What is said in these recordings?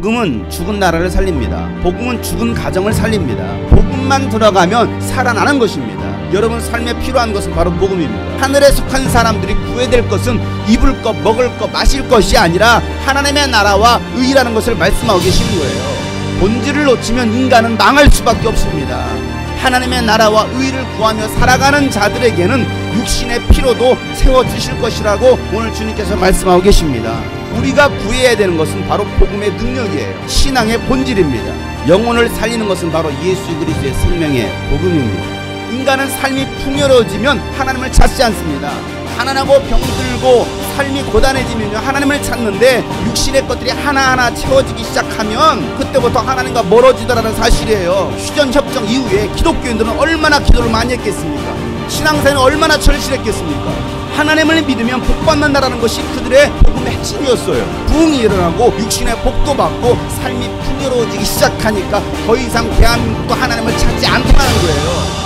복음은 죽은 나라를 살립니다. 복음은 죽은 가정을 살립니다. 복음만 들어가면 살아나는 것입니다. 여러분 삶에 필요한 것은 바로 복음입니다. 하늘에 속한 사람들이 구해될 것은 입을 것, 먹을 것, 마실 것이 아니라 하나님의 나라와 의라는 것을 말씀하고 계시는 거예요. 본질을 놓치면 인간은 망할 수밖에 없습니다. 하나님의 나라와 의를 구하며 살아가는 자들에게는 육신의 피로도 채워주실 것이라고 오늘 주님께서 말씀하고 계십니다. 우리가 구해야 되는 것은 바로 복음의 능력이에요. 신앙의 본질입니다. 영혼을 살리는 것은 바로 예수 그리스도의 생명의 복음입니다. 인간은 삶이 풍요로워지면 하나님을 찾지 않습니다. 가난하고 병들고 삶이 고단해지면 하나님을 찾는데 육신의 것들이 하나하나 채워지기 시작하면 그때부터 하나님과 멀어지더라는 사실이에요. 휴전협정 이후에 기독교인들은 얼마나 기도를 많이 했겠습니까? 신앙생활은 얼마나 절실했겠습니까? 하나님을 믿으면 복받는다라는 것이 그들의 복음의 핵심이었어요. 부흥이 일어나고 육신의 복도 받고 삶이 풍요로워지기 시작하니까 더 이상 대한민국도 하나님을 찾지 않더라는 거예요.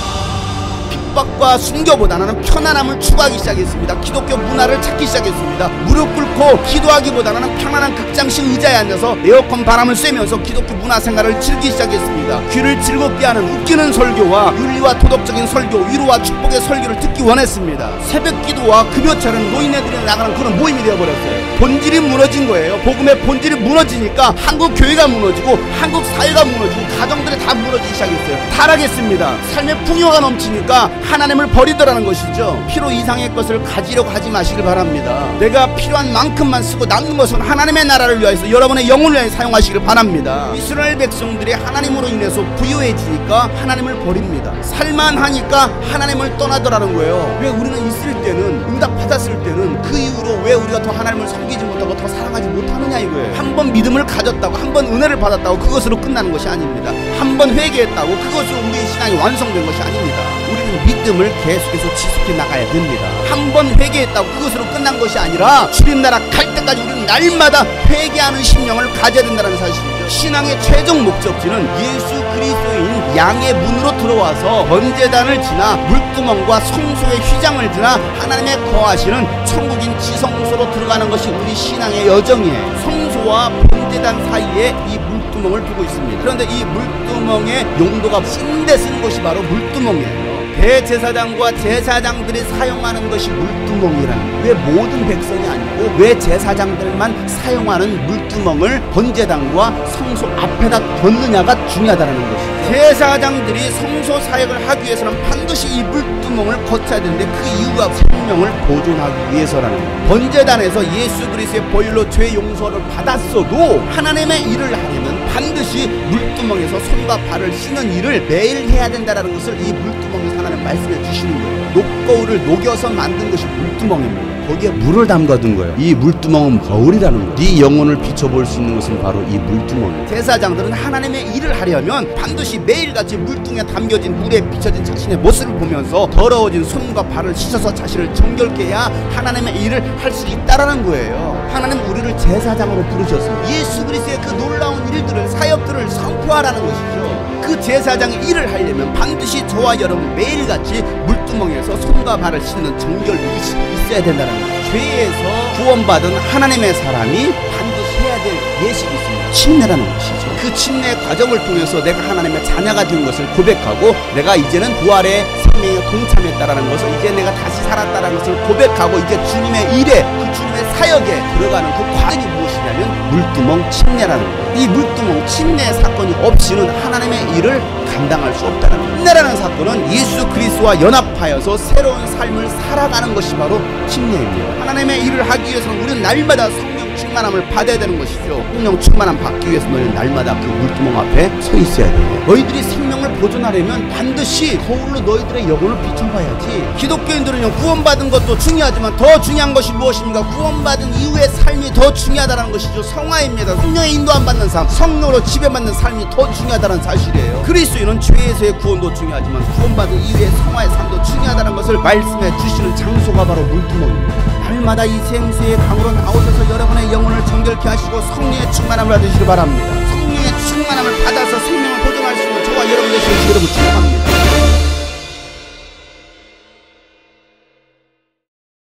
핍박과 순교보다는 편안함을 추구하기 시작했습니다. 기독교 문화를 찾기 시작했습니다. 무릎 꿇고 기도하기보다는 편안한 극장식 의자에 앉아서 에어컨 바람을 쐬면서 기독교 문화생활을 즐기기 시작했습니다. 귀를 즐겁게 하는 웃기는 설교와 윤리와 도덕적인 설교, 위로와 축복의 설교를 듣기 원했습니다. 새벽기도와 금요철은 노인네들이 나가는 그런 모임이 되어버렸어요. 본질이 무너진 거예요. 복음의 본질이 무너지니까 한국 교회가 무너지고 한국 사회가 무너지고 가정들이 다 무너지기 시작했어요. 타락했습니다. 삶의 풍요가 넘치니까 하나님을 버리더라는 것이죠. 필요 이상의 것을 가지려고 하지 마시길 바랍니다. 내가 필요한 만큼만 쓰고 남는 것은 하나님의 나라를 위해서 여러분의 영혼을 위해 사용하시길 바랍니다. 이스라엘 백성들이 하나님으로 인해서 부유해지니까 하나님을 버립니다. 살만하니까 하나님을 떠나더라는 거예요. 왜 우리는 있을 때는 응답받았을 때는 그 이후로 왜 우리가 더 하나님을 섬기지 못하고 더 사랑하지 못하느냐 이거예요. 한 번 믿음을 가졌다고 한 번 은혜를 받았다고 그것으로 끝나는 것이 아닙니다. 한 번 회개했다고 그것으로 우리의 신앙이 완성된 것이 아닙니다. 우리는 믿음을 계속해서 지속해 나가야 됩니다. 한 번 회개했다고 그것으로 끝난 것이 아니라 주님 나라 갈 때까지 우리는 날마다 회개하는 심령을 가져야 된다는 사실이죠. 신앙의 최종 목적지는 예수 그리스도인 양의 문으로 들어와서 번제단을 지나 물두멍과 성소의 휘장을 지나 하나님의 거하시는 천국인 지성소로 들어가는 것이 우리 신앙의 여정이에요. 성소와 번제단 사이에 이 물두멍을 두고 있습니다. 그런데 이 물두멍의 용도가 찐데 쓴 곳이 바로 물두멍이에요. 대제사장과 제사장들이 사용하는 것이 물두멍이라는 거예요. 왜 모든 백성이 아니고 왜 제사장들만 사용하는 물두멍을 번제단과 성소 앞에다 뒀느냐가 중요하다는 것이죠. 제사장들이 성소 사역을 하기 위해서는 반드시 이 물두멍을 거쳐야 되는데 그 이유가 생명을 보존하기 위해서라는 거예요. 번제단에서 예수 그리스도의 보혈로 죄 용서를 받았어도 하나님의 일을 하려면 반드시 물두멍에서 손과 발을 씻는 일을 매일 해야 된다는 것을 이 물두멍에서 하나님 말씀해 주시는 거예요. 녹거울을 녹여서 만든 것이 물두멍입니다. 거기에 물을 담가둔 거예요. 이 물두멍은 거울이라는 거예요. 네 영혼을 비춰볼 수 있는 것은 바로 이 물두멍이에요. 제사장들은 하나님의 일을 하려면 반드시 매일같이 물통에 담겨진 물에 비춰진 자신의 모습을 보면서 더러워진 손과 발을 씻어서 자신을 정결케 해야 하나님의 일을 할 수 있다라는 거예요. 하나님 우리를 제사장으로 부르셨습니다. 예수 그리스도의 그 놀라운 일들을 사역들을 선포하라는 것이죠. 그 제사장의 일을 하려면 반드시 저와 여러분 매일같이 물두멍에서 손과 발을 씻는 정결 의식이 있어야 된다는 거예요. 죄에서 구원받은 하나님의 사람이 반드시 해야 될 예식이 있습니다. 침례라는 것이죠. 그 침례 과정을 통해서 내가 하나님의 자녀가 된 것을 고백하고 내가 이제는 부활의 생명에 동참했다라는 것을 이제 내가 다시 살았다라는 것을 고백하고 이제 주님의 일에 그 주님의 사역에 들어가는 그 과정이 무엇이냐면 물두멍 침례라는 거예요. 이 물두멍 침례 사건이 없이는 하나님의 일을 감당할 수 없다는 거예요. 침례라는 사건은 예수 그리스도와 연합하여서 새로운 삶을 살아가는 것이 바로 침례입니다. 하나님의 일을 하기 위해서는 우리는 날마다 성령 충만함을 받아야 되는 것이죠. 성령 충만함 받기 위해서 너희는 날마다 그 물두멍 앞에 서 있어야 돼요. 너희들이 생명을 보존하려면 반드시 거울로 너희들의 영혼을 비춰봐야지. 기독교인들은요 구원받은 것도 중요하지만 더 중요한 것이 무엇입니까? 구원받은 이후의 삶이 더 중요하다는 것이죠. 성화입니다. 성령의 인도 안 받는 삶, 성령으로 지배받는 삶이 더 중요하다는 사실이에요. 그리스도인은 죄에서의 구원도 중요하지만 구원받은 이후의 성화의 삶도 중요하다는 것을 말씀해 주시는 장소가 바로 물두멍입니다. 날마다 이 생수의 강으로 나오셔서 여러분의 영혼을 정결케 하시고 성령의 충만함을 받으시기 바랍니다. 성령의 충만함을 받아서 생명을 보존할 수 있는 저와 여러분 되시길 여러분 축복합니다.